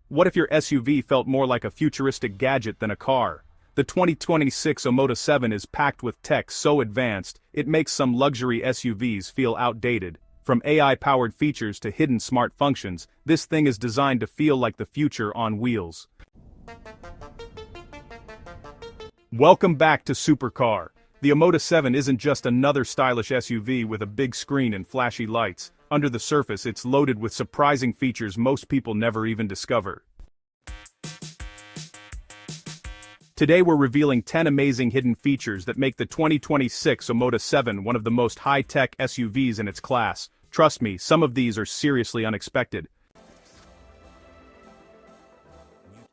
What if your SUV felt more like a futuristic gadget than a car? The 2026 Omoda 7 is packed with tech so advanced, it makes some luxury SUVs feel outdated. From AI-powered features to hidden smart functions, this thing is designed to feel like the future on wheels. Welcome back to Supercar. The Omoda 7 isn't just another stylish SUV with a big screen and flashy lights. Under the surface, it's loaded with surprising features most people never even discover. Today we're revealing 10 amazing hidden features that make the 2026 Omoda 7 one of the most high-tech SUVs in its class. Trust me, some of these are seriously unexpected.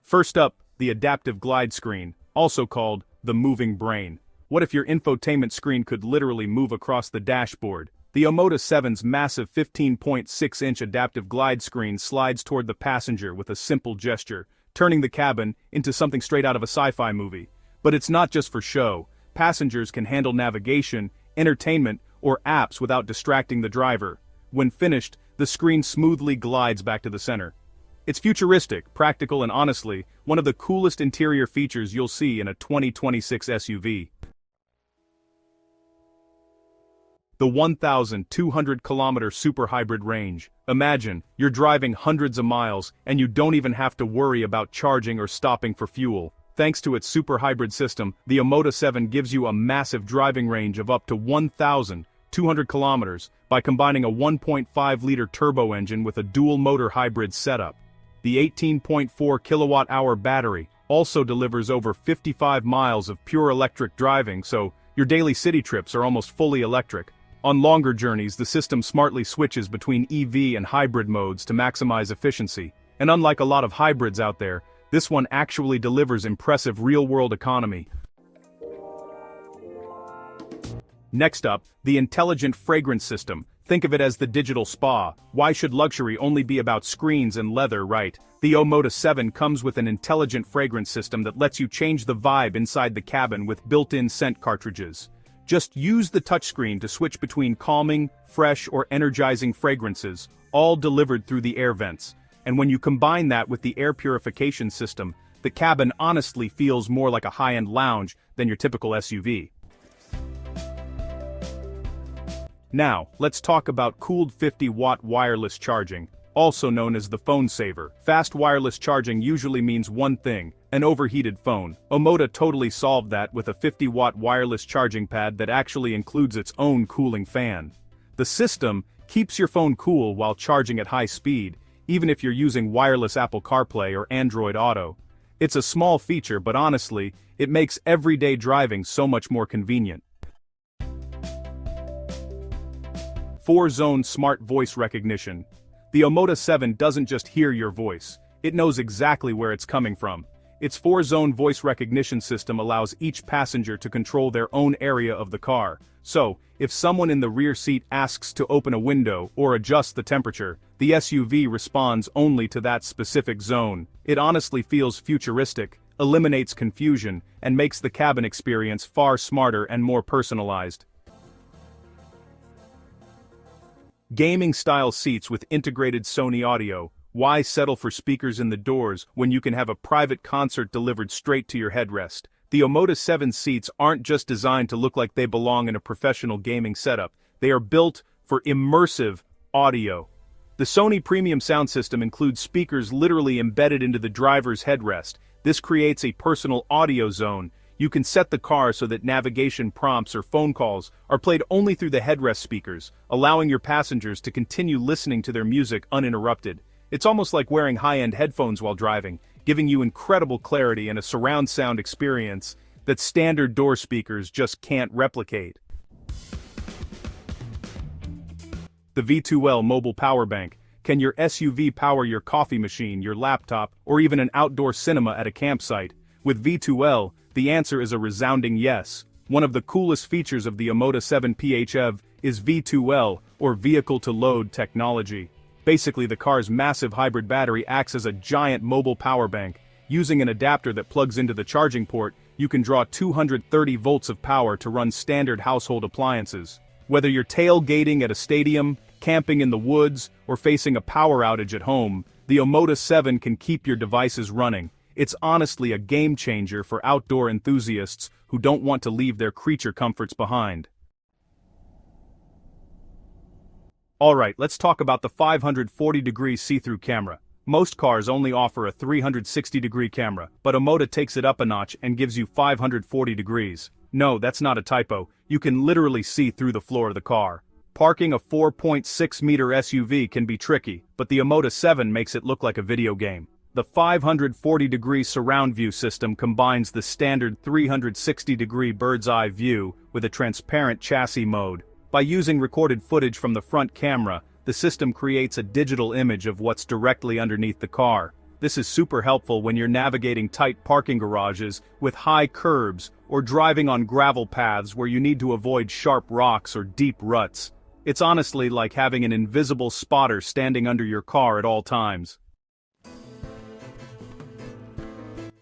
First up, the adaptive glide screen, also called the moving brain. What if your infotainment screen could literally move across the dashboard? The Omoda 7's massive 15.6-inch adaptive glide screen slides toward the passenger with a simple gesture, turning the cabin into something straight out of a sci-fi movie. But it's not just for show. Passengers can handle navigation, entertainment, or apps without distracting the driver. When finished, the screen smoothly glides back to the center. It's futuristic, practical, and honestly, one of the coolest interior features you'll see in a 2026 SUV. The 1,200-kilometer super hybrid range. Imagine, you're driving hundreds of miles, and you don't even have to worry about charging or stopping for fuel. Thanks to its super hybrid system, the Omoda 7 gives you a massive driving range of up to 1,200 kilometers by combining a 1.5-liter turbo engine with a dual-motor hybrid setup. The 18.4 kilowatt-hour battery also delivers over 55 miles of pure electric driving, so your daily city trips are almost fully electric. On longer journeys, the system smartly switches between EV and hybrid modes to maximize efficiency. And unlike a lot of hybrids out there, this one actually delivers impressive real-world economy. Next up, the intelligent fragrance system. Think of it as the digital spa. Why should luxury only be about screens and leather, right? The Omoda 7 comes with an intelligent fragrance system that lets you change the vibe inside the cabin with built-in scent cartridges. Just use the touchscreen to switch between calming, fresh, or energizing fragrances, all delivered through the air vents. And when you combine that with the air purification system, the cabin honestly feels more like a high-end lounge than your typical SUV. Now, let's talk about cooled 50-watt wireless charging, also known as the phone saver. Fast wireless charging usually means one thing: an overheated phone. Omoda totally solved that with a 50-watt wireless charging pad that actually includes its own cooling fan. The system keeps your phone cool while charging at high speed, even if you're using wireless Apple CarPlay or Android Auto. It's a small feature, but honestly, it makes everyday driving so much more convenient. 4-zone smart voice recognition. The Omoda 7 doesn't just hear your voice, it knows exactly where it's coming from. Its 4-zone voice recognition system allows each passenger to control their own area of the car. So, if someone in the rear seat asks to open a window or adjust the temperature, the SUV responds only to that specific zone. It honestly feels futuristic, eliminates confusion, and makes the cabin experience far smarter and more personalized. Gaming-style seats with integrated Sony audio. Why settle for speakers in the doors when you can have a private concert delivered straight to your headrest? The Omoda 7 seats aren't just designed to look like they belong in a professional gaming setup. They are built for immersive audio. The Sony premium sound system includes speakers literally embedded into the driver's headrest. This creates a personal audio zone. You can set the car so that navigation prompts or phone calls are played only through the headrest speakers, allowing your passengers to continue listening to their music uninterrupted. It's almost like wearing high-end headphones while driving, giving you incredible clarity and a surround sound experience that standard door speakers just can't replicate. The V2L mobile power bank. Can your SUV power your coffee machine, your laptop, or even an outdoor cinema at a campsite? With V2L, the answer is a resounding yes. One of the coolest features of the Omoda 7 PHEV is V2L, or vehicle-to-load technology. Basically, the car's massive hybrid battery acts as a giant mobile power bank. Using an adapter that plugs into the charging port, you can draw 230 volts of power to run standard household appliances. Whether you're tailgating at a stadium, camping in the woods, or facing a power outage at home, the Omoda 7 can keep your devices running. It's honestly a game changer for outdoor enthusiasts who don't want to leave their creature comforts behind. Alright, let's talk about the 540-degree see-through camera. Most cars only offer a 360-degree camera, but Omoda takes it up a notch and gives you 540 degrees. No, that's not a typo. You can literally see through the floor of the car. Parking a 4.6-meter SUV can be tricky, but the Omoda 7 makes it look like a video game. The 540-degree surround view system combines the standard 360-degree bird's-eye view with a transparent chassis mode. By using recorded footage from the front camera, the system creates a digital image of what's directly underneath the car. This is super helpful when you're navigating tight parking garages with high curbs or driving on gravel paths where you need to avoid sharp rocks or deep ruts. It's honestly like having an invisible spotter standing under your car at all times.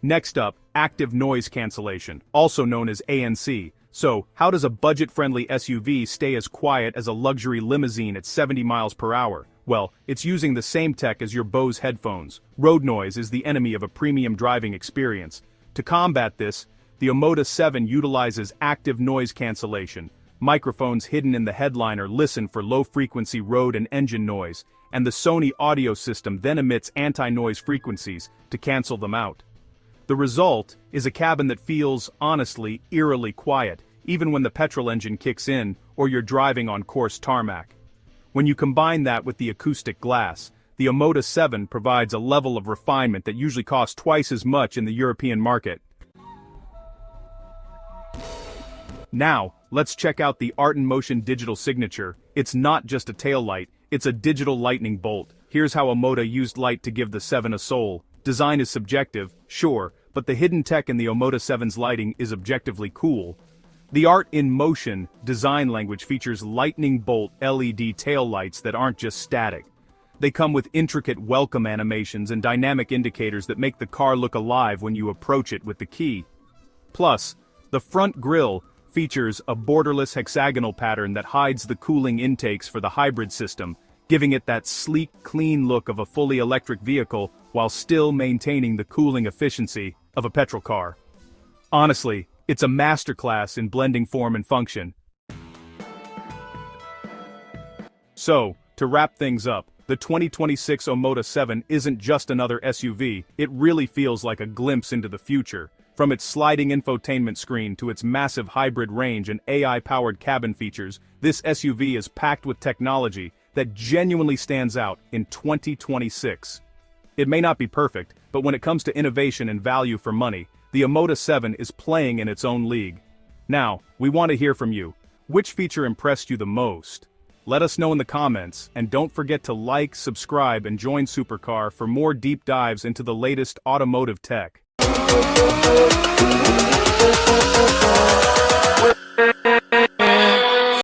Next up, active noise cancellation, also known as ANC. So, how does a budget-friendly SUV stay as quiet as a luxury limousine at 70 miles per hour? Well, it's using the same tech as your Bose headphones. Road noise is the enemy of a premium driving experience. To combat this, the Omoda 7 utilizes active noise cancellation. Microphones hidden in the headliner listen for low-frequency road and engine noise, and the Sony audio system then emits anti-noise frequencies to cancel them out. The result is a cabin that feels, honestly, eerily quiet, even when the petrol engine kicks in or you're driving on coarse tarmac. When you combine that with the acoustic glass, the Omoda 7 provides a level of refinement that usually costs twice as much in the European market. Now, let's check out the Art in Motion digital signature. It's not just a taillight, it's a digital lightning bolt. Here's how Omoda used light to give the 7 a soul. Design is subjective, sure, but the hidden tech in the Omoda 7's lighting is objectively cool. The Art in Motion design language features lightning bolt LED taillights that aren't just static. They come with intricate welcome animations and dynamic indicators that make the car look alive when you approach it with the key. Plus, the front grille features a borderless hexagonal pattern that hides the cooling intakes for the hybrid system, giving it that sleek, clean look of a fully electric vehicle while still maintaining the cooling efficiency of a petrol car. Honestly, it's a masterclass in blending form and function. So, to wrap things up, the 2026 Omoda 7 isn't just another SUV, it really feels like a glimpse into the future. From its sliding infotainment screen to its massive hybrid range and AI-powered cabin features, this SUV is packed with technology that genuinely stands out in 2026. It may not be perfect, but when it comes to innovation and value for money, the Omoda 7 is playing in its own league. Now, we want to hear from you. Which feature impressed you the most? Let us know in the comments, and don't forget to like, subscribe, and join Supercar for more deep dives into the latest automotive tech.